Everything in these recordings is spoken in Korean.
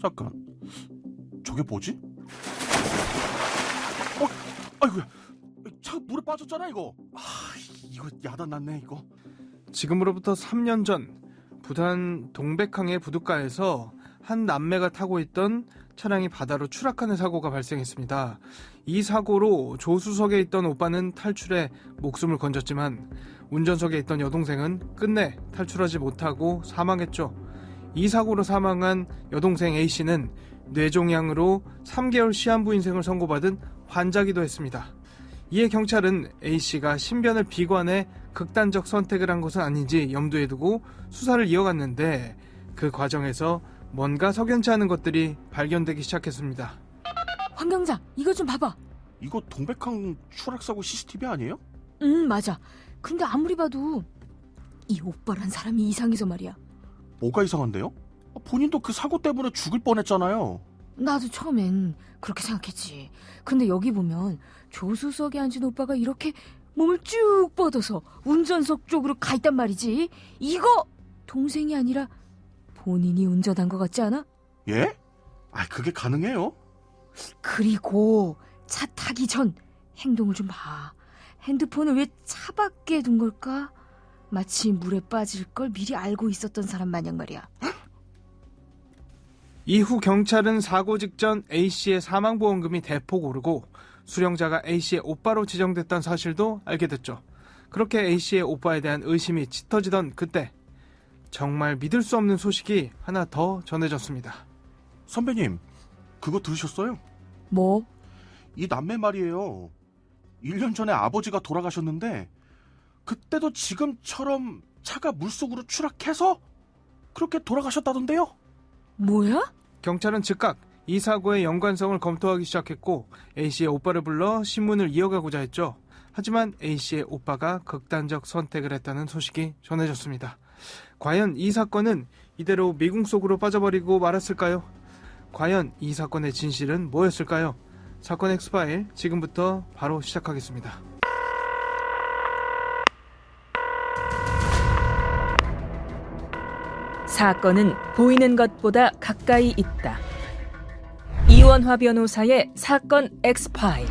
잠깐, 저게 뭐지? 아이고야, 차가 물에 빠졌잖아 이거. 이거 야단났네 이거. 지금으로부터 3년 전 부산 동백항의 부둣가에서 한 남매가 타고 있던 차량이 바다로 추락하는 사고가 발생했습니다. 이 사고로 조수석에 있던 오빠는 탈출해 목숨을 건졌지만 운전석에 있던 여동생은 끝내 탈출하지 못하고 사망했죠. 이 사고로 사망한 여동생 A씨는 뇌종양으로 3개월 시한부 인생을 선고받은 환자기도 했습니다. 이에 경찰은 A씨가 신변을 비관해 극단적 선택을 한 것은 아닌지 염두에 두고 수사를 이어갔는데 그 과정에서 뭔가 석연치 않은 것들이 발견되기 시작했습니다. 황 경장, 이거 좀 봐봐. 이거 동백항 추락사고 CCTV 아니에요? 맞아. 근데 아무리 봐도 이 오빠란 사람이 이상해서 말이야. 뭐가 이상한데요? 본인도 그 사고 때문에 죽을 뻔했잖아요. 나도 처음엔 그렇게 생각했지. 근데 여기 보면 조수석에 앉은 오빠가 이렇게 몸을 쭉 뻗어서 운전석 쪽으로 가 있단 말이지. 이거 동생이 아니라 본인이 운전한 것 같지 않아? 예? 그게 가능해요? 그리고 차 타기 전 행동을 좀 봐. 핸드폰을 왜 차 밖에 둔 걸까? 마치 물에 빠질 걸 미리 알고 있었던 사람 마냥 말이야. 이후 경찰은 사고 직전 A씨의 사망보험금이 대폭 오르고 수령자가 A씨의 오빠로 지정됐다는 사실도 알게 됐죠. 그렇게 A씨의 오빠에 대한 의심이 짙어지던 그때 정말 믿을 수 없는 소식이 하나 더 전해졌습니다. 선배님, 그거 들으셨어요? 뭐? 이 남매 말이에요. 1년 전에 아버지가 돌아가셨는데 그때도 지금처럼 차가 물속으로 추락해서 그렇게 돌아가셨다던데요? 뭐야? 경찰은 즉각 이 사고의 연관성을 검토하기 시작했고 A씨의 오빠를 불러 신문을 이어가고자 했죠. 하지만 A씨의 오빠가 극단적 선택을 했다는 소식이 전해졌습니다. 과연 이 사건은 이대로 미궁 속으로 빠져버리고 말았을까요? 과연 이 사건의 진실은 뭐였을까요? 사건 엑스파일 지금부터 바로 시작하겠습니다. 사건은 보이는 것보다 가까이 있다. 이원화 변호사의 사건 엑스파일.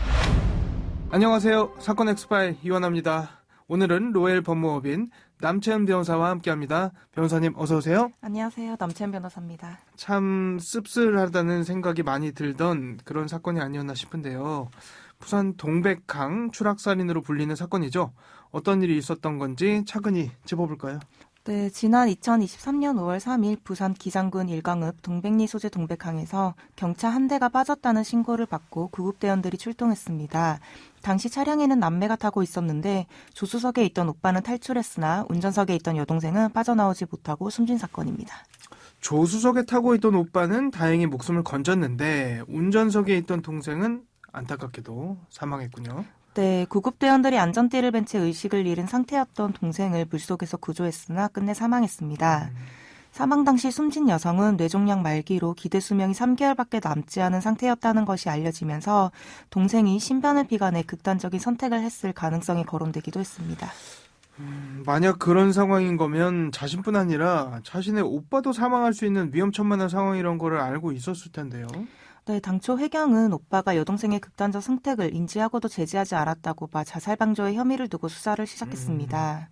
안녕하세요. 사건 엑스파일 이원화입니다. 오늘은 로엘 법무법인 남채은 변호사와 함께합니다. 변호사님 어서 오세요. 안녕하세요. 남채은 변호사입니다. 참 씁쓸하다는 생각이 많이 들던 그런 사건이 아니었나 싶은데요. 부산 동백항 추락살인으로 불리는 사건이죠. 어떤 일이 있었던 건지 차근히 짚어볼까요? 네, 지난 2023년 5월 3일 부산 기장군 일광읍 동백리 소재 동백항에서 경차 한 대가 빠졌다는 신고를 받고 구급대원들이 출동했습니다. 당시 차량에는 남매가 타고 있었는데 조수석에 있던 오빠는 탈출했으나 운전석에 있던 여동생은 빠져나오지 못하고 숨진 사건입니다. 조수석에 타고 있던 오빠는 다행히 목숨을 건졌는데 운전석에 있던 동생은 안타깝게도 사망했군요. 네, 구급대원들이 안전띠를 벤 채 의식을 잃은 상태였던 동생을 물속에서 구조했으나 끝내 사망했습니다. 사망 당시 숨진 여성은 뇌종양 말기로 기대 수명이 3개월밖에 남지 않은 상태였다는 것이 알려지면서 동생이 신변을 비관해 극단적인 선택을 했을 가능성이 거론되기도 했습니다. 만약 그런 상황인 거면 자신뿐 아니라 자신의 오빠도 사망할 수 있는 위험천만한 상황이란 거를 알고 있었을 텐데요. 네, 당초 회경은 오빠가 여동생의 극단적 선택을 인지하고도 제지하지 않았다고 봐 자살방조의 혐의를 두고 수사를 시작했습니다.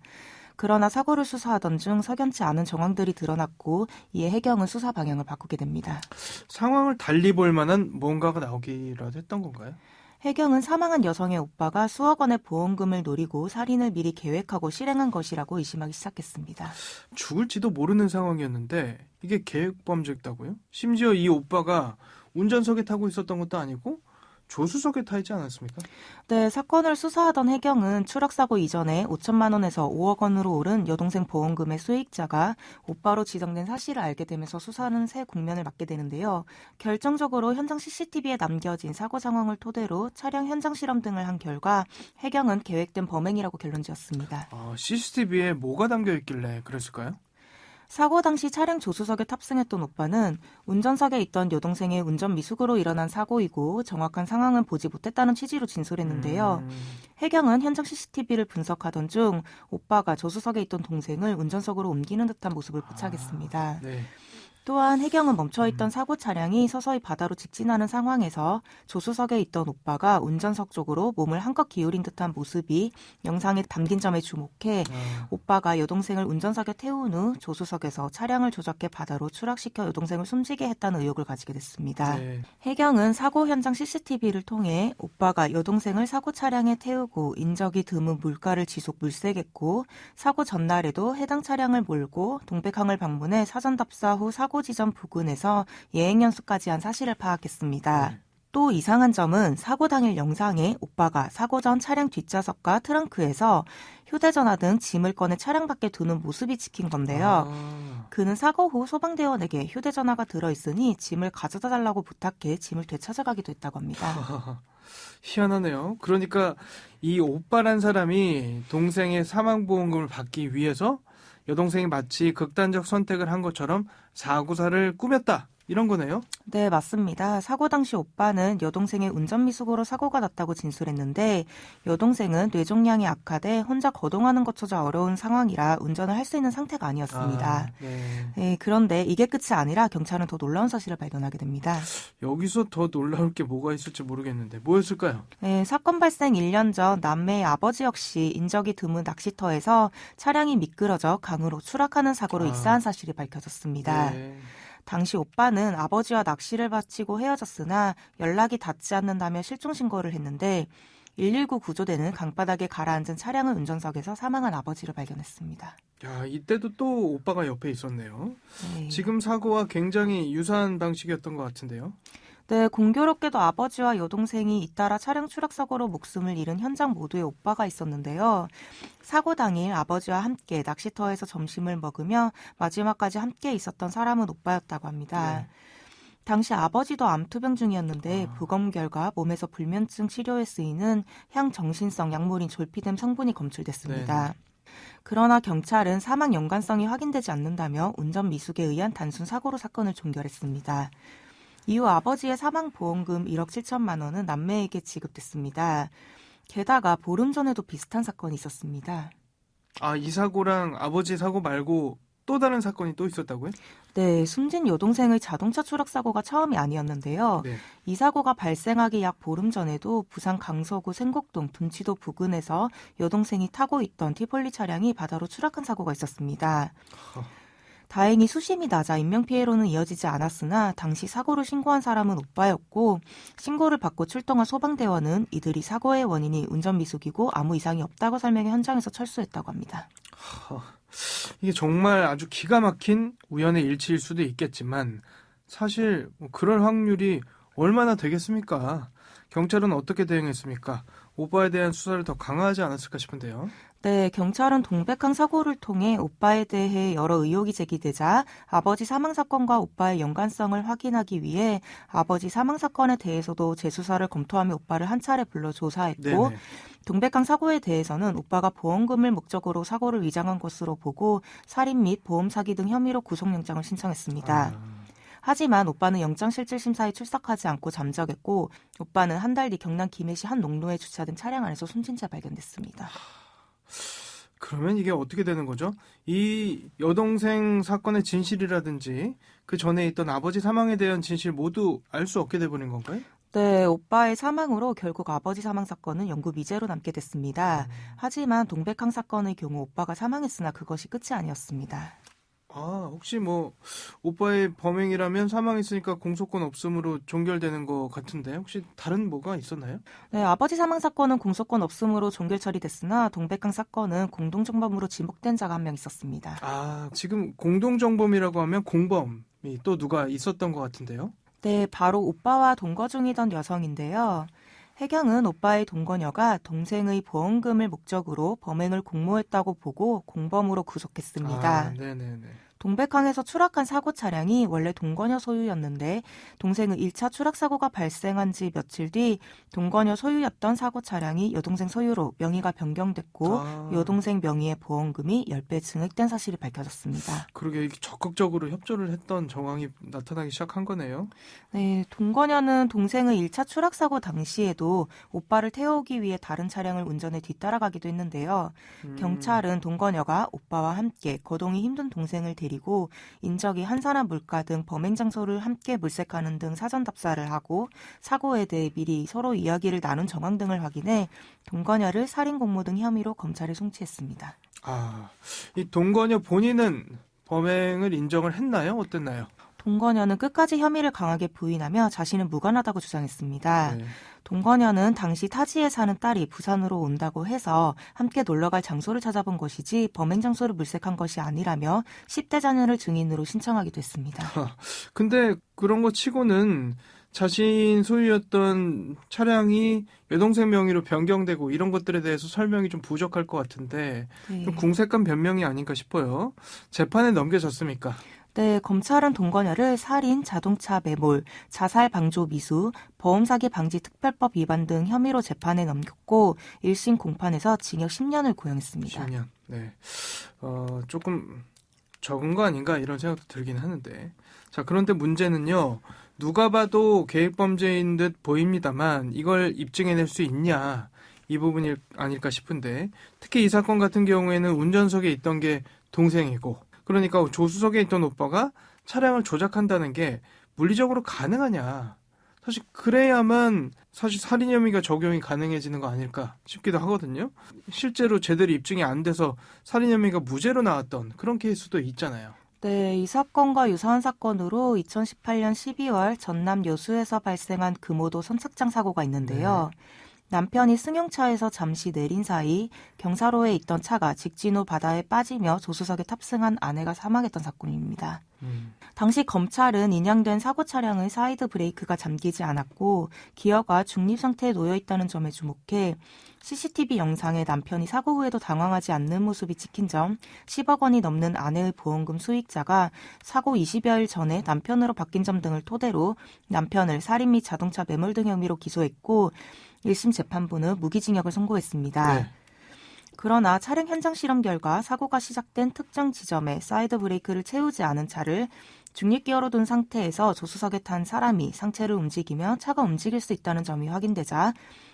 그러나 사고를 수사하던 중 석연치 않은 정황들이 드러났고 이에 해경은 수사 방향을 바꾸게 됩니다. 상황을 달리 볼 만한 뭔가가 나오기라도 했던 건가요? 해경은 사망한 여성의 오빠가 수억 원의 보험금을 노리고 살인을 미리 계획하고 실행한 것이라고 의심하기 시작했습니다. 죽을지도 모르는 상황이었는데 이게 계획범죄였다고요? 심지어 이 오빠가 운전석에 타고 있었던 것도 아니고 조수석에 타 있지 않았습니까? 네, 사건을 수사하던 해경은 추락사고 이전에 5천만 원에서 5억 원으로 오른 여동생 보험금의 수익자가 오빠로 지정된 사실을 알게 되면서 수사는 새 국면을 맞게 되는데요. 결정적으로 현장 CCTV에 남겨진 사고 상황을 토대로 차량 현장 실험 등을 한 결과 해경은 계획된 범행이라고 결론지었습니다. CCTV에 뭐가 담겨 있길래 그랬을까요? 사고 당시 차량 조수석에 탑승했던 오빠는 운전석에 있던 여동생의 운전 미숙으로 일어난 사고이고 정확한 상황은 보지 못했다는 취지로 진술했는데요. 해경은 현장 CCTV를 분석하던 중 오빠가 조수석에 있던 동생을 운전석으로 옮기는 듯한 모습을 포착했습니다. 네. 또한 해경은 멈춰있던 사고 차량이 서서히 바다로 직진하는 상황에서 조수석에 있던 오빠가 운전석 쪽으로 몸을 한껏 기울인 듯한 모습이 영상에 담긴 점에 주목해 오빠가 여동생을 운전석에 태운 후 조수석에서 차량을 조작해 바다로 추락시켜 여동생을 숨지게 했다는 의혹을 가지게 됐습니다. 네. 해경은 사고 현장 CCTV를 통해 오빠가 여동생을 사고 차량에 태우고 인적이 드문 물가를 지속 물색했고 사고 전날에도 해당 차량을 몰고 동백항을 방문해 사전 답사 후 사고 지점 부근에서 예행 연수까지 한 사실을 파악했습니다. 또 이상한 점은 사고 당일 영상에 오빠가 사고 전 차량 뒷좌석과 트렁크에서 휴대전화 등 짐을 꺼내 차량 밖에 두는 모습이 찍힌 건데요. 그는 사고 후 소방대원에게 휴대전화가 들어있으니 짐을 가져다 달라고 부탁해 짐을 되찾아가기도 했다고 합니다. 희한하네요. 그러니까 이 오빠란 사람이 동생의 사망보험금을 받기 위해서 여동생이 마치 극단적 선택을 한 것처럼 사고사를 꾸몄다. 이런 거네요? 네, 맞습니다. 사고 당시 오빠는 여동생의 운전 미숙으로 사고가 났다고 진술했는데 여동생은 뇌종양이 악화돼 혼자 거동하는 것조차 어려운 상황이라 운전을 할 수 있는 상태가 아니었습니다. 네, 그런데 이게 끝이 아니라 경찰은 더 놀라운 사실을 발견하게 됩니다. 여기서 더 놀라울 게 뭐가 있을지 모르겠는데 뭐였을까요? 네, 사건 발생 1년 전 남매의 아버지 역시 인적이 드문 낚시터에서 차량이 미끄러져 강으로 추락하는 사고로 입사한 사실이 밝혀졌습니다. 네. 당시 오빠는 아버지와 낚시를 마치고 헤어졌으나 연락이 닿지 않는다며 실종 신고를 했는데 119 구조대는 강바닥에 가라앉은 차량을 운전석에서 사망한 아버지를 발견했습니다. 야, 이때도 또 오빠가 옆에 있었네요. 네. 지금 사고와 굉장히 유사한 방식이었던 것 같은데요. 네, 공교롭게도 아버지와 여동생이 잇따라 차량 추락 사고로 목숨을 잃은 현장 모두에 오빠가 있었는데요. 사고 당일 아버지와 함께 낚시터에서 점심을 먹으며 마지막까지 함께 있었던 사람은 오빠였다고 합니다. 네. 당시 아버지도 암투병 중이었는데 부검 결과 몸에서 불면증 치료에 쓰이는 향정신성 약물인 졸피뎀 성분이 검출됐습니다. 네. 그러나 경찰은 사망 연관성이 확인되지 않는다며 운전 미숙에 의한 단순 사고로 사건을 종결했습니다. 이후 아버지의 사망보험금 1억 7천만 원은 남매에게 지급됐습니다. 게다가 보름 전에도 비슷한 사건이 있었습니다. 아, 이 사고랑 아버지 사고 말고 또 다른 사건이 또 있었다고요? 네, 숨진 여동생의 자동차 추락 사고가 처음이 아니었는데요. 네. 이 사고가 발생하기 약 보름 전에도 부산 강서구 생곡동 둔치도 부근에서 여동생이 타고 있던 티폴리 차량이 바다로 추락한 사고가 있었습니다. 다행히 수심이 낮아 인명피해로는 이어지지 않았으나 당시 사고를 신고한 사람은 오빠였고 신고를 받고 출동한 소방대원은 이들이 사고의 원인이 운전미숙이고 아무 이상이 없다고 설명해 현장에서 철수했다고 합니다. 이게 정말 아주 기가 막힌 우연의 일치일 수도 있겠지만 사실 그럴 확률이 얼마나 되겠습니까? 경찰은 어떻게 대응했습니까? 오빠에 대한 수사를 더 강화하지 않았을까 싶은데요. 네, 경찰은 동백항 사고를 통해 오빠에 대해 여러 의혹이 제기되자 아버지 사망 사건과 오빠의 연관성을 확인하기 위해 아버지 사망 사건에 대해서도 재수사를 검토하며 오빠를 한 차례 불러 조사했고 네네. 동백항 사고에 대해서는 오빠가 보험금을 목적으로 사고를 위장한 것으로 보고 살인 및 보험 사기 등 혐의로 구속영장을 신청했습니다. 하지만 오빠는 영장실질심사에 출석하지 않고 잠적했고 오빠는 한 달 뒤 경남 김해시 한 농로에 주차된 차량 안에서 숨진 채 발견됐습니다. 그러면 이게 어떻게 되는 거죠? 이 여동생 사건의 진실이라든지 그 전에 있던 아버지 사망에 대한 진실 모두 알 수 없게 돼버린 건가요? 네, 오빠의 사망으로 결국 아버지 사망 사건은 영구 미제로 남게 됐습니다. 하지만 동백항 사건의 경우 오빠가 사망했으나 그것이 끝이 아니었습니다. 아, 혹시 뭐 오빠의 범행이라면 사망했으니까 공소권 없음으로 종결되는 것 같은데 혹시 다른 뭐가 있었나요? 네, 아버지 사망 사건은 공소권 없음으로 종결 처리됐으나 동백항 사건은 공동정범으로 지목된 자가 한 명 있었습니다. 아, 지금 공동정범이라고 하면 공범이 또 누가 있었던 것 같은데요? 네, 바로 오빠와 동거 중이던 여성인데요. 해경은 오빠의 동거녀가 동생의 보험금을 목적으로 범행을 공모했다고 보고 공범으로 구속했습니다. 아, 네네네. 동백항에서 추락한 사고 차량이 원래 동거녀 소유였는데 동생의 1차 추락 사고가 발생한 지 며칠 뒤 동거녀 소유였던 사고 차량이 여동생 소유로 명의가 변경됐고 여동생 명의의 보험금이 10배 증액된 사실이 밝혀졌습니다. 그러게 이게 적극적으로 협조를 했던 정황이 나타나기 시작한 거네요. 네, 동거녀는 동생의 1차 추락 사고 당시에도 오빠를 태워오기 위해 다른 차량을 운전해 뒤따라가기도 했는데요. 경찰은 동거녀가 오빠와 함께 거동이 힘든 동생을 데리고 인적이 한산한 물가 등 범행 장소를 함께 물색하는 등 사전 답사를 하고 사고에 대해 미리 서로 이야기를 나눈 정황 등을 확인해 동거녀를 살인 공모 등 혐의로 검찰에 송치했습니다. 이 동거녀 본인은 범행을 인정을 했나요? 어땠나요? 동거녀는 끝까지 혐의를 강하게 부인하며 자신은 무관하다고 주장했습니다. 네. 동거녀는 당시 타지에 사는 딸이 부산으로 온다고 해서 함께 놀러갈 장소를 찾아본 것이지 범행 장소를 물색한 것이 아니라며 10대 자녀를 증인으로 신청하기도 했습니다. 근데 그런 거 치고는 자신 소유였던 차량이 여동생 명의로 변경되고 이런 것들에 대해서 설명이 좀 부족할 것 같은데 네. 좀 궁색한 변명이 아닌가 싶어요. 재판에 넘겨졌습니까? 네, 검찰은 동거녀를 살인, 자동차 매몰, 자살 방조 미수, 보험사기 방지 특별법 위반 등 혐의로 재판에 넘겼고 1심 공판에서 징역 10년을 구형했습니다. 10년. 네. 조금 적은 거 아닌가 이런 생각도 들긴 하는데. 자, 그런데 문제는요. 누가 봐도 계획범죄인 듯 보입니다만 이걸 입증해낼 수 있냐 이 부분이 아닐까 싶은데 특히 이 사건 같은 경우에는 운전석에 있던 게 동생이고 그러니까 조수석에 있던 오빠가 차량을 조작한다는 게 물리적으로 가능하냐. 사실 그래야만 사실 살인 혐의가 적용이 가능해지는 거 아닐까 싶기도 하거든요. 실제로 제대로 입증이 안 돼서 살인 혐의가 무죄로 나왔던 그런 케이스도 있잖아요. 네, 이 사건과 유사한 사건으로 2018년 12월 전남 여수에서 발생한 금오도 선착장 사고가 있는데요. 남편이 승용차에서 잠시 내린 사이 경사로에 있던 차가 직진 후 바다에 빠지며 조수석에 탑승한 아내가 사망했던 사건입니다. 당시 검찰은 인양된 사고 차량의 사이드 브레이크가 잠기지 않았고 기어가 중립 상태에 놓여 있다는 점에 주목해 CCTV 영상에 남편이 사고 후에도 당황하지 않는 모습이 찍힌 점, 10억 원이 넘는 아내의 보험금 수익자가 사고 20여일 전에 남편으로 바뀐 점 등을 토대로 남편을 살인 및 자동차 매몰 등 혐의로 기소했고 1심 재판부는 무기징역을 선고했습니다. 네. 그러나 차량 현장 실험 결과 사고가 시작된 특정 지점에 사이드 브레이크를 채우지 않은 차를 중립기어로 둔 상태에서 조수석에 탄 사람이 상체를 움직이며 차가 움직일 수 있다는 점이 확인되자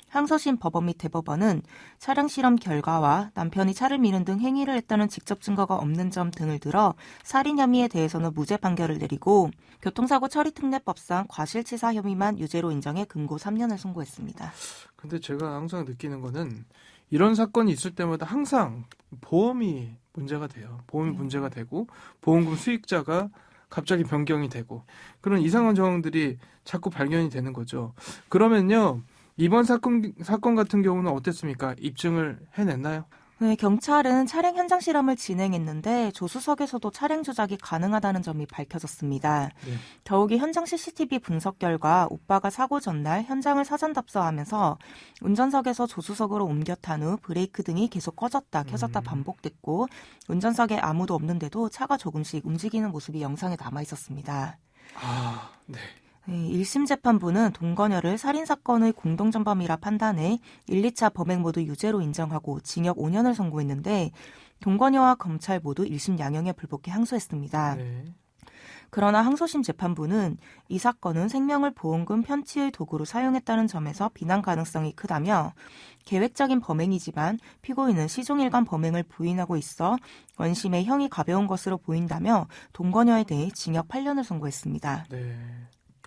항소심 법원 및 대법원은 차량 실험 결과와 남편이 차를 미는 등 행위를 했다는 직접 증거가 없는 점 등을 들어 살인 혐의에 대해서는 무죄 판결을 내리고 교통사고 처리특례법상 과실치사 혐의만 유죄로 인정해 금고 3년을 선고했습니다. 근데 제가 항상 느끼는 거는 이런 사건이 있을 때마다 항상 보험이 문제가 돼요. 보험이 문제가 되고 보험금 수익자가 갑자기 변경이 되고 그런 이상한 정황들이 자꾸 발견이 되는 거죠. 그러면요. 이번 사건 같은 경우는 어땠습니까? 입증을 해냈나요? 네, 경찰은 차량 현장 실험을 진행했는데 조수석에서도 차량 조작이 가능하다는 점이 밝혀졌습니다. 네. 더욱이 현장 CCTV 분석 결과 오빠가 사고 전날 현장을 사전 답사하면서 운전석에서 조수석으로 옮겨 탄 후 브레이크 등이 계속 꺼졌다 켜졌다 반복됐고 운전석에 아무도 없는데도 차가 조금씩 움직이는 모습이 영상에 남아 있었습니다. 네. 1심 재판부는 동거녀를 살인사건의 공동전범이라 판단해 1, 2차 범행 모두 유죄로 인정하고 징역 5년을 선고했는데 동거녀와 검찰 모두 1심 양형에 불복해 항소했습니다. 네. 그러나 항소심 재판부는 이 사건은 생명을 보험금 편취의 도구로 사용했다는 점에서 비난 가능성이 크다며 계획적인 범행이지만 피고인은 시종일관 범행을 부인하고 있어 원심의 형이 가벼운 것으로 보인다며 동거녀에 대해 징역 8년을 선고했습니다. 네.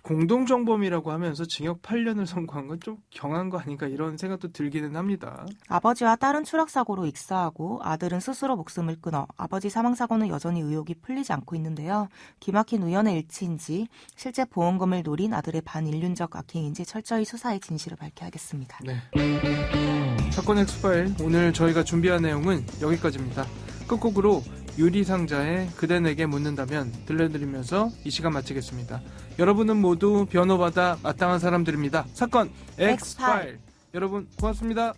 공동정범이라고 하면서 징역 8년을 선고한 건 좀 경한 거 아닌가 이런 생각도 들기는 합니다. 아버지와 딸은 추락사고로 익사하고 아들은 스스로 목숨을 끊어 아버지 사망사고는 여전히 의혹이 풀리지 않고 있는데요. 기막힌 우연의 일치인지 실제 보험금을 노린 아들의 반인륜적 악행인지 철저히 수사의 진실을 밝혀야겠습니다. 네. 사건 엑스파일 오늘 저희가 준비한 내용은 여기까지입니다. 끝곡으로 유리상자의 그대 내게 묻는다면 들려드리면서 이 시간 마치겠습니다. 여러분은 모두 변호받아 마땅한 사람들입니다. 사건 엑스파일 여러분 고맙습니다.